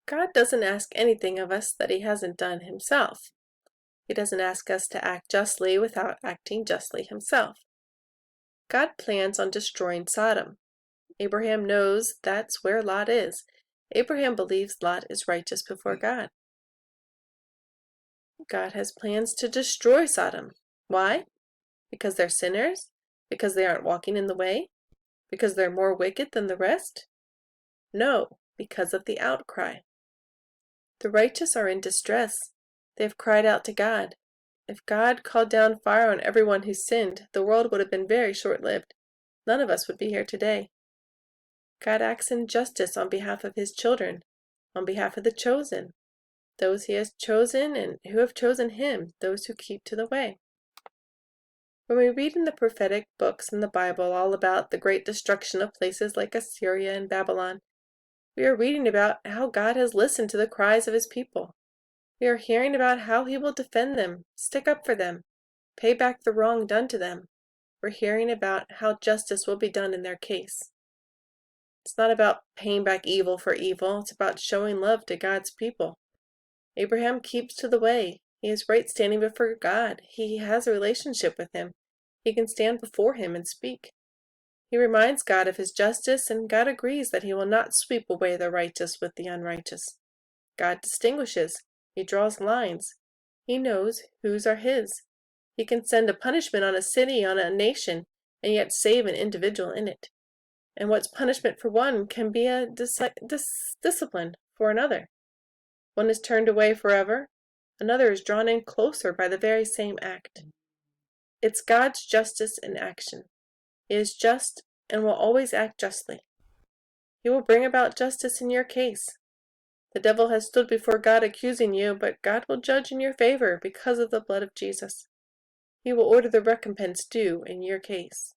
God doesn't ask anything of us that he hasn't done himself. He doesn't ask us to act justly without acting justly himself. God plans on destroying Sodom. Abraham knows that's where Lot is. Abraham believes Lot is righteous before God. God has plans to destroy Sodom. Why? Because they're sinners? Because they aren't walking in the way? Because they're more wicked than the rest? No, because of the outcry. The righteous are in distress. They have cried out to God. If God called down fire on everyone who sinned, the world would have been very short-lived. None of us would be here today. God acts in justice on behalf of his children, on behalf of the chosen, those he has chosen and who have chosen him, those who keep to the way. When we read in the prophetic books in the Bible all about the great destruction of places like Assyria and Babylon, we are reading about how God has listened to the cries of his people. We are hearing about how he will defend them, stick up for them, pay back the wrong done to them. We're hearing about how justice will be done in their case. It's not about paying back evil for evil. It's about showing love to God's people. Abraham keeps to the way. He is right standing before God. He has a relationship with him. He can stand before him and speak. He reminds God of his justice, and God agrees that he will not sweep away the righteous with the unrighteous. God distinguishes. He draws lines. He knows whose are his. He can send a punishment on a city, on a nation, and yet save an individual in it. And what's punishment for one can be a discipline for another. One is turned away forever. Another is drawn in closer by the very same act. It's God's justice in action. He is just and will always act justly. He will bring about justice in your case. The devil has stood before God accusing you, but God will judge in your favor because of the blood of Jesus. He will order the recompense due in your case.